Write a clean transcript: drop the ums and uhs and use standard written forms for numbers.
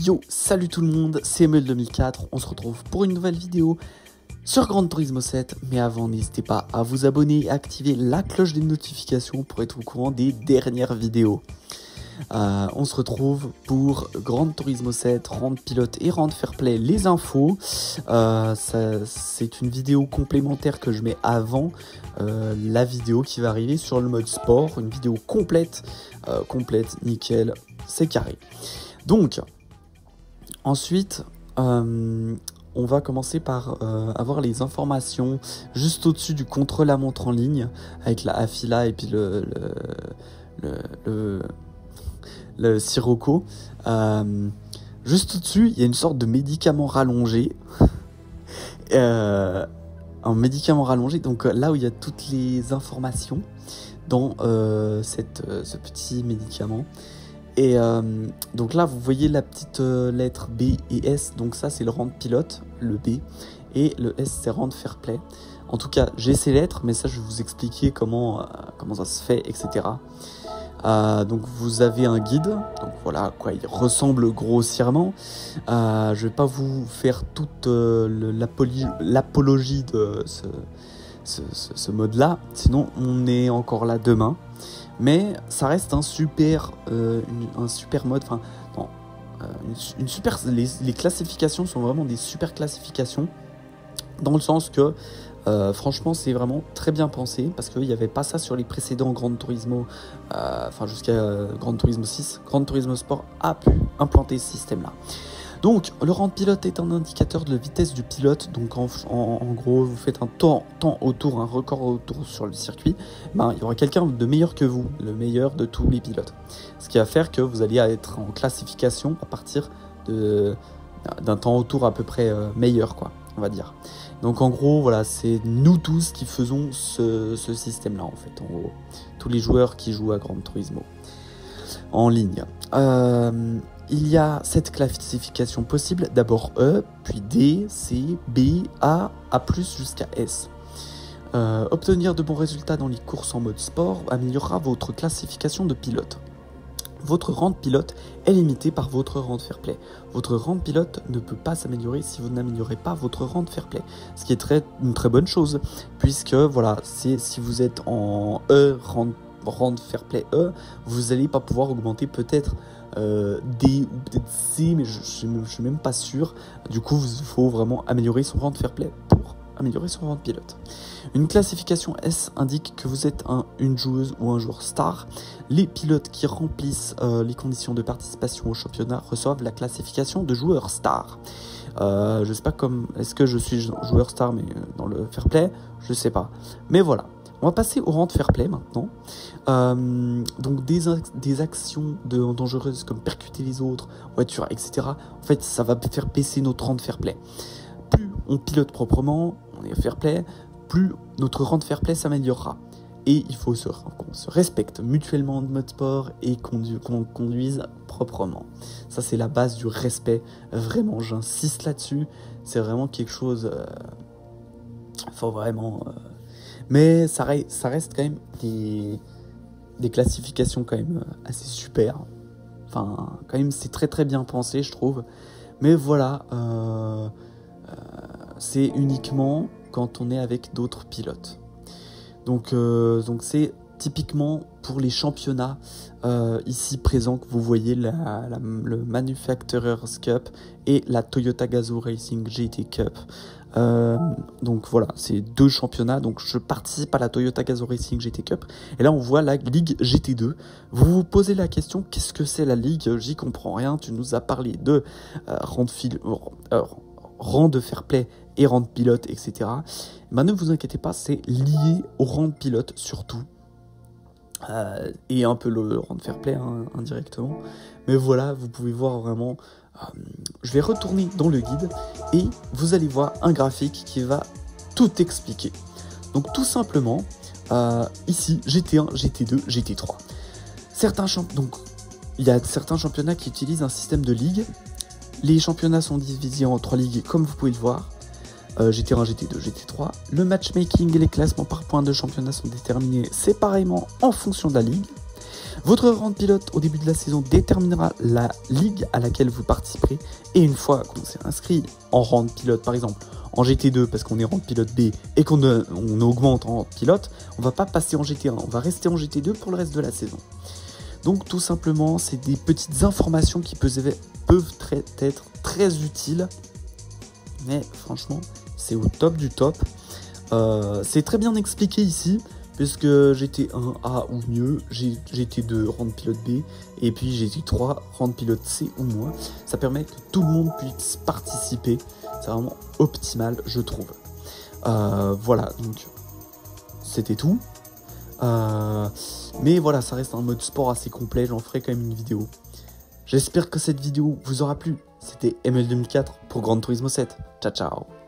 Yo, salut tout le monde, c'est Emile2004, on se retrouve pour une nouvelle vidéo sur Gran Turismo 7, mais avant n'hésitez pas à vous abonner et à activer la cloche des notifications pour être au courant des dernières vidéos. On se retrouve pour Gran Turismo 7, Rendre Pilote et Rendre Fairplay, les infos. C'est une vidéo complémentaire que je mets avant la vidéo qui va arriver sur le mode sport, une vidéo complète, nickel, c'est carré. Donc, ensuite, on va commencer par avoir les informations juste au-dessus du contre-la-montre en ligne, avec la Afila et puis le Sirocco. Juste au-dessus, il y a une sorte de médicament rallongé. Un médicament rallongé, donc là où il y a toutes les informations dans ce petit médicament. Et donc là, vous voyez la petite lettre B et S, donc ça c'est le Rendre Pilote, le B, et le S c'est Rendre Fairplay. En tout cas, j'ai ces lettres, mais ça je vais vous expliquer comment ça se fait, etc. Donc vous avez un guide, donc voilà à quoi il ressemble grossièrement. Je vais pas vous faire toute l'apologie de ce mode-là, sinon on est encore là demain. Mais ça reste un super mode. Enfin, non, les classifications sont vraiment des super classifications, dans le sens que franchement c'est vraiment très bien pensé, parce qu'il n'y avait pas ça sur les précédents Gran Turismo, jusqu'à Gran Turismo 6. Gran Turismo Sport a pu implanter ce système là. Donc le Rendre Pilote est un indicateur de la vitesse du pilote. Donc en gros, vous faites un temps autour, un record autour sur le circuit, il y aura quelqu'un de meilleur que vous, le meilleur de tous les pilotes, ce qui va faire que vous allez être en classification à partir d'un temps autour à peu près meilleur, quoi, on va dire. Donc en gros, voilà, c'est nous tous qui faisons ce système là, en fait, en gros, tous les joueurs qui jouent à Gran Turismo en ligne. Il y a 7 classifications possibles, d'abord E, puis D, C, B, A jusqu'à S. Obtenir de bons résultats dans les courses en mode sport améliorera votre classification de pilote. Votre Rendre Pilote est limité par votre Rendre Fairplay. Votre Rendre Pilote ne peut pas s'améliorer si vous n'améliorez pas votre Rendre Fairplay, ce qui est une très bonne chose, puisque voilà, si vous êtes en E, Rendre Fairplay E, vous n'allez pas pouvoir augmenter peut-être D ou peut-être C, mais je suis même pas sûr. Du coup, il faut vraiment améliorer son Rendre Fairplay pour améliorer son Rendre Pilote. Une classification S indique que vous êtes une joueuse ou un joueur star. Les pilotes qui remplissent les conditions de participation au championnat reçoivent la classification de joueur star. Je sais pas est-ce que je suis joueur star, mais dans le Fairplay, je sais pas. Mais voilà. On va passer au Rendre Fairplay maintenant. Donc des actions dangereuses comme percuter les autres, voitures, etc. En fait, ça va faire baisser notre Rendre Fairplay. Plus on pilote proprement, on est Fairplay, plus notre Rendre Fairplay s'améliorera. Et il faut qu'on se respecte mutuellement en mode sport et qu'on conduise proprement. Ça, c'est la base du respect. Vraiment, j'insiste là-dessus. C'est vraiment quelque chose... faut vraiment... Mais ça reste quand même des classifications quand même assez super. Enfin, quand même, c'est très très bien pensé, je trouve. Mais voilà, c'est uniquement quand on est avec d'autres pilotes. Donc c'est typiquement pour les championnats ici présents que vous voyez le Manufacturers Cup et la Toyota Gazoo Racing GT Cup. Donc voilà, c'est 2 championnats. Donc je participe à la Toyota Gazoo Racing GT Cup et là on voit la Ligue GT2. Vous vous posez la question, qu'est-ce que c'est la Ligue? J'y comprends rien. Tu nous as parlé de Rendre Fairplay et Rendre Pilote, etc. Ne vous inquiétez pas, c'est lié au Rendre Pilote surtout. Et un peu le Rendre Fairplay indirectement. Mais voilà, vous pouvez voir vraiment... je vais retourner dans le guide et vous allez voir un graphique qui va tout expliquer. Donc tout simplement, ici, GT1, GT2, GT3. Donc il y a certains championnats qui utilisent un système de ligue. Les championnats sont divisés en 3 ligues comme vous pouvez le voir. GT1, GT2, GT3. Le matchmaking et les classements par points de championnat sont déterminés séparément en fonction de la ligue. Votre rang de pilote au début de la saison déterminera la ligue à laquelle vous participerez. Et une fois qu'on s'est inscrit en rang de pilote, par exemple en GT2 parce qu'on est rang de pilote B et qu'on augmente en pilote, on va pas passer en GT1, on va rester en GT2 pour le reste de la saison. Donc tout simplement, c'est des petites informations qui peuvent être très utiles. Mais franchement, c'est au top du top. C'est très bien expliqué ici, puisque GT1A ou mieux, GT2 rang de pilote B, et puis GT3 rang de pilote C ou moins. Ça permet que tout le monde puisse participer. C'est vraiment optimal, je trouve. Voilà, donc c'était tout. Mais voilà, ça reste un mode sport assez complet, j'en ferai quand même une vidéo. J'espère que cette vidéo vous aura plu. C'était ML2004 pour Gran Turismo 7. Ciao ciao.